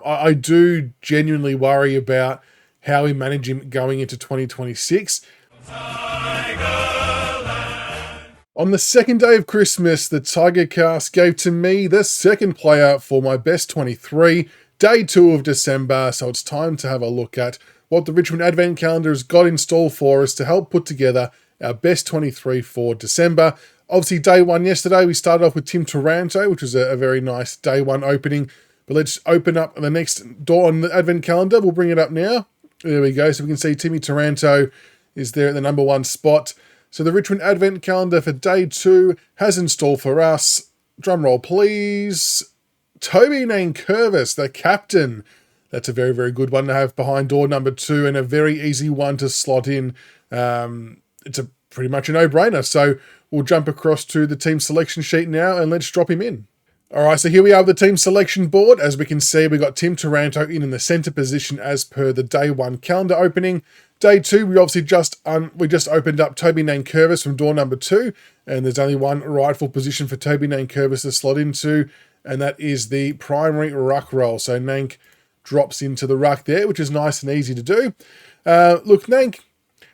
I do genuinely worry about how we manage him going into 2026. On the second day of Christmas, the Tigercast gave to me the second player for my best 23, day 2 of December, so it's time to have a look at what the Richmond Advent Calendar has got in store for us to help put together our best 23 for December. Obviously, day 1 yesterday, we started off with Tim Taranto, which was a very nice day 1 opening. But let's open up the next door on the Advent Calendar. We'll bring it up now. There we go. So we can see Timmy Taranto is there at the number 1 spot. So the Richmond Advent Calendar for day 2 has in store for us, drum roll please, Toby Nankervis, the captain. That's a very, very good one to have behind door number 2 and a very easy one to slot in. It's pretty much a no-brainer. So we'll jump across to the team selection sheet now and let's drop him in. All right, so here we are with the team selection board. As we can see, we got Tim Taranto in the centre position as per the day 1 calendar opening. Day 2, we obviously just opened up Toby Nankervis from door number 2, and there's only one rightful position for Toby Nankervis to slot into, and that is the primary ruck role. So Nank drops into the ruck there, which is nice and easy to do. Look, Nank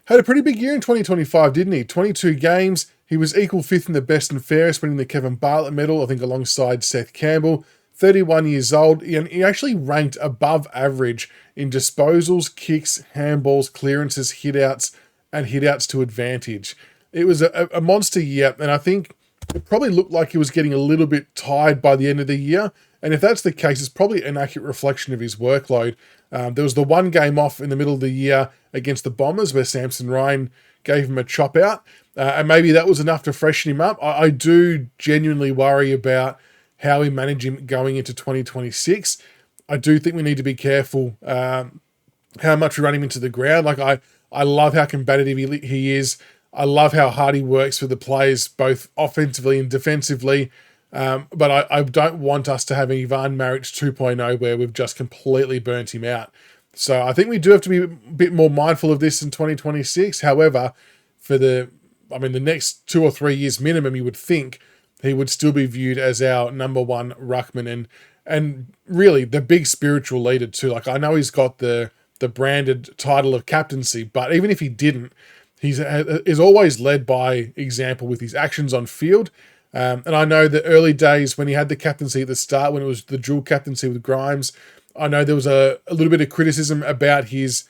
had a pretty big year in 2025, didn't he? 22 games. He was equal 5th in the best and fairest, winning the Kevin Bartlett medal, I think alongside Seth Campbell. 31 years old, and he actually ranked above average in disposals, kicks, handballs, clearances, hitouts, and hitouts to advantage. It was a monster year, and I think it probably looked like he was getting a little bit tired by the end of the year. And if that's the case, it's probably an accurate reflection of his workload. There was the one game off in the middle of the year against the Bombers where Samson Ryan gave him a chop out. And maybe that was enough to freshen him up. I do genuinely worry about how we manage him going into 2026. I do think we need to be careful how much we run him into the ground. Like I love how combative he is. I love how hard he works for the players, both offensively and defensively. But I don't want us to have an Ivan Maric 2.0 where we've just completely burnt him out. So I think we do have to be a bit more mindful of this in 2026. However, for the next 2 or 3 years minimum, you would think he would still be viewed as our number 1 ruckman and really the big spiritual leader too. Like I know he's got the branded title of captaincy, but even if he didn't, he's always led by example with his actions on field. And I know the early days when he had the captaincy at the start, when it was the dual captaincy with Grimes, I know there was a little bit of criticism about his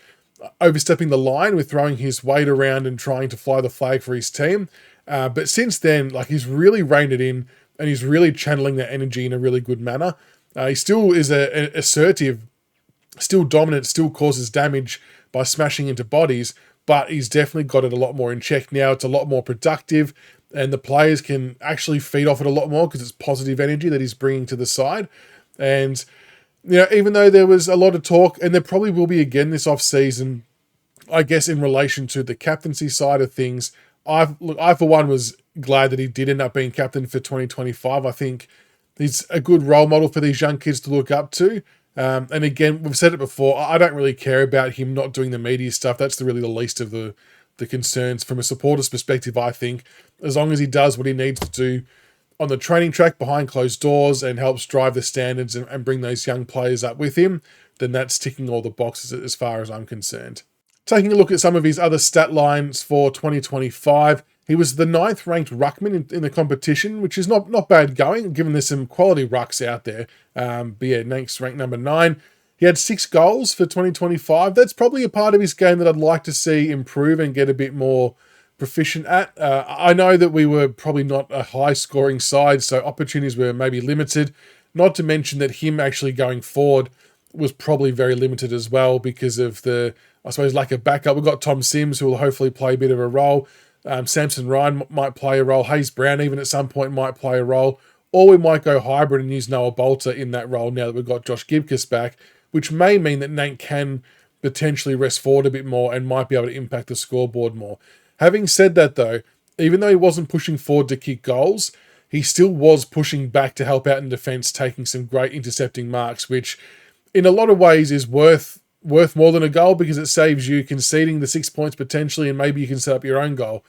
overstepping the line with throwing his weight around and trying to fly the flag for his team. But since then, like he's really reined it in and he's really channeling that energy in a really good manner. He still is assertive, still dominant, still causes damage by smashing into bodies, but he's definitely got it a lot more in check now. It's a lot more productive and the players can actually feed off it a lot more because it's positive energy that he's bringing to the side. And even though there was a lot of talk, and there probably will be again this off-season, I guess in relation to the captaincy side of things, I for one was glad that he did end up being captain for 2025. I think he's a good role model for these young kids to look up to. And again, we've said it before, I don't really care about him not doing the media stuff. That's really the least of the concerns from a supporter's perspective, I think. As long as he does what he needs to do on the training track behind closed doors and helps drive the standards and bring those young players up with him, then that's ticking all the boxes as far as I'm concerned. Taking a look at some of his other stat lines for 2025, he was the 9th ranked ruckman in the competition, which is not bad going, given there's some quality rucks out there. But yeah, Nank's ranked number 9. He had 6 goals for 2025. That's probably a part of his game that I'd like to see improve and get a bit more proficient at. I know that we were probably not a high-scoring side, so opportunities were maybe limited. Not to mention that him actually going forward was probably very limited as well because of the, I suppose, lack of backup. We've got Tom Sims, who will hopefully play a bit of a role. Samson Ryan might play a role. Hayes Brown even at some point might play a role. Or we might go hybrid and use Noah Bolter in that role now that we've got Josh Gibcus back, which may mean that Nank can potentially rest forward a bit more and might be able to impact the scoreboard more. Having said that, though, even though he wasn't pushing forward to kick goals, he still was pushing back to help out in defence, taking some great intercepting marks, which in a lot of ways is worth more than a goal because it saves you conceding the 6 points potentially, and maybe you can set up your own goal.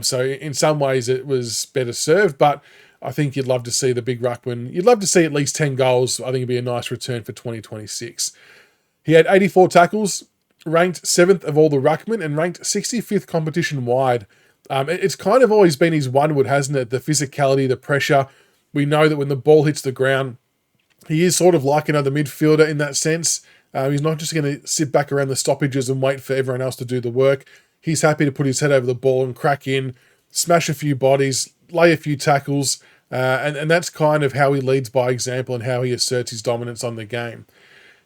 So in some ways it was better served, but I think you'd love to see the big ruckman. You'd love to see at least 10 goals. I think it'd be a nice return for 2026. He had 84 tackles, ranked 7th of all the ruckmen, and ranked 65th competition wide. It's kind of always been his one-wood, hasn't it? The physicality, the pressure. We know that when the ball hits the ground, he is sort of like another midfielder in that sense. He's not just going to sit back around the stoppages and wait for everyone else to do the work. He's happy to put his head over the ball and crack in, smash a few bodies, lay a few tackles, and that's kind of how he leads by example and how he asserts his dominance on the game.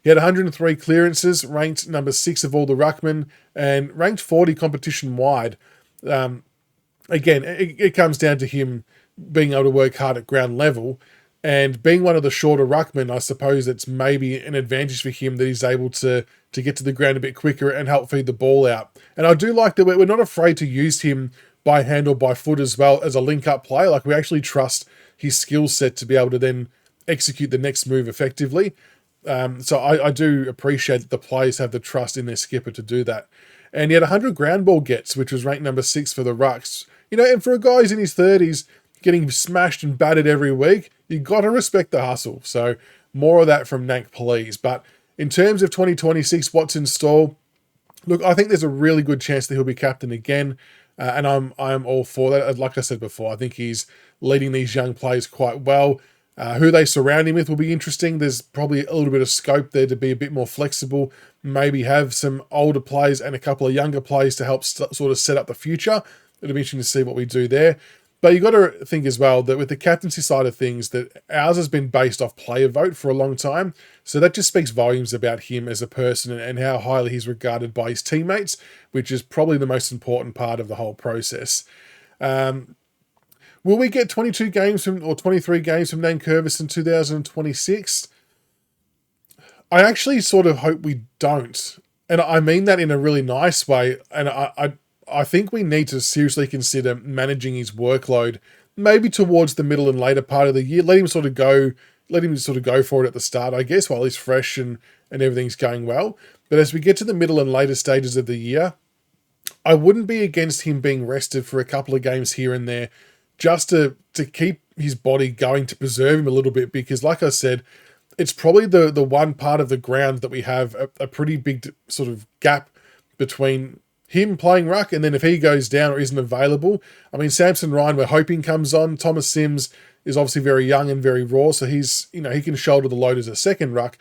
He had 103 clearances, ranked number 6 of all the ruckmen, and ranked 40 competition wide. Again, it comes down to him being able to work hard at ground level, and being one of the shorter ruckmen, I suppose it's maybe an advantage for him that he's able to get to the ground a bit quicker and help feed the ball out. And I do like that we're not afraid to use him by hand or by foot as well as a link-up player. Like, we actually trust his skill set to be able to then execute the next move effectively. So I do appreciate that the players have the trust in their skipper to do that. And he had 100 ground ball gets, which was ranked number 6 for the rucks. And for a guy who's in his 30s, getting smashed and battered every week, you got to respect the hustle. So more of that from Nank, please. But in terms of 2026, what's in store? Look, I think there's a really good chance that he'll be captain again, and I'm all for that. Like I said before, I think he's leading these young players quite well. Who they surround him with will be interesting. There's probably a little bit of scope there to be a bit more flexible, maybe have some older players and a couple of younger players to help sort of set up the future. It'll be interesting to see what we do there. But you've got to think as well that with the captaincy side of things, that ours has been based off player vote for a long time. So that just speaks volumes about him as a person and how highly he's regarded by his teammates, which is probably the most important part of the whole process. Will we get 22 games or 23 games from Nankervis in 2026? I actually sort of hope we don't. And I mean that in a really nice way. And I think we need to seriously consider managing his workload, maybe towards the middle and later part of the year. Let him sort of go for it at the start, I guess, while he's fresh and everything's going well. But as we get to the middle and later stages of the year, I wouldn't be against him being rested for a couple of games here and there, just to keep his body going, to preserve him a little bit, because like I said, it's probably the one part of the ground that we have a pretty big sort of gap between him playing ruck, and then if he goes down or isn't available, I mean, Samson Ryan, we're hoping comes on. Thomas Sims is obviously very young and very raw, so he's, he can shoulder the load as a second ruck,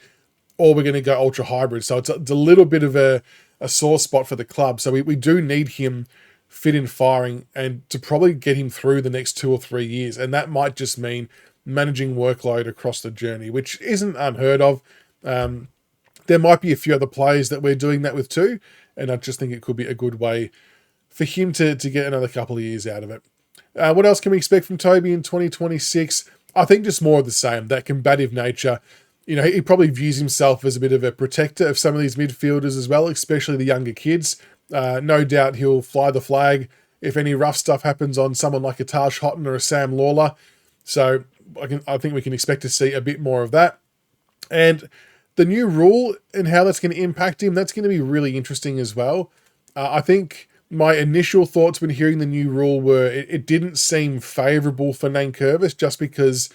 or we're going to go ultra hybrid. So it's a little bit of a sore spot for the club. So we do need him fit and firing, and to probably get him through the next 2 or 3 years. And that might just mean managing workload across the journey, which isn't unheard of. There might be a few other players that we're doing that with too, and I just think it could be a good way for him to get another couple of years out of it. What else can we expect from Toby in 2026? I think just more of the same, that combative nature. He probably views himself as a bit of a protector of some of these midfielders as well, especially the younger kids. No doubt he'll fly the flag if any rough stuff happens on someone like a Taj Houghton or a Sam Lawler. So I think we can expect to see a bit more of that. And the new rule and how that's going to impact him, that's going to be really interesting as well. I think my initial thoughts when hearing the new rule were it didn't seem favourable for Nankervis, just because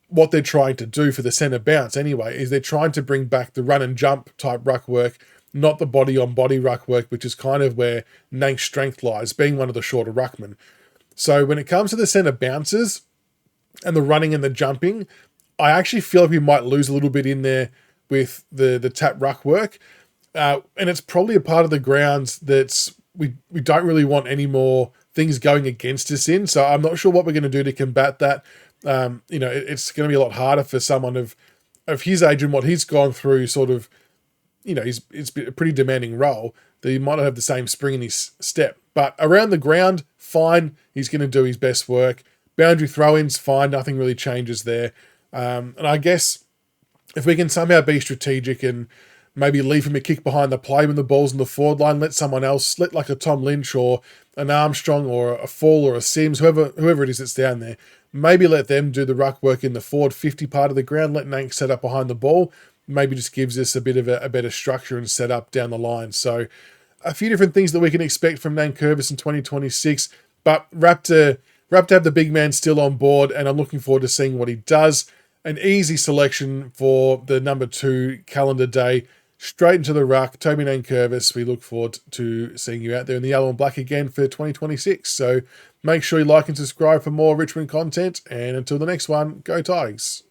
what they're trying to do for the centre bounce anyway is they're trying to bring back the run and jump type ruck work, not the body on body ruck work, which is kind of where Nank's strength lies, being one of the shorter ruckmen. So when it comes to the centre bounces and the running and the jumping, I actually feel like we might lose a little bit in there with the tap ruck work. And it's probably a part of the grounds that's we don't really want any more things going against us in. So I'm not sure what we're going to do to combat that. It's going to be a lot harder for someone of his age and what he's gone through, sort of, it's a pretty demanding role, that he might not have the same spring in his step. But around the ground, fine, he's going to do his best work. Boundary throw-ins, fine, nothing really changes there. And I guess if we can somehow be strategic and maybe leave him a kick behind the play when the ball's in the forward line, let someone else, let like a Tom Lynch or an Armstrong or a Fall or a Sims, whoever it is that's down there, maybe let them do the ruck work in the forward 50 part of the ground, let Nank set up behind the ball, maybe just gives us a bit of a better structure and set up down the line. So a few different things that we can expect from Nankervis in 2026, but Raptor Wrapped to have the big man still on board, and I'm looking forward to seeing what he does. An easy selection for the number 2 calendar day. Straight into the ruck, Toby Nankervis. We look forward to seeing you out there in the yellow and black again for 2026. So make sure you like and subscribe for more Richmond content. And until the next one, go Tigers.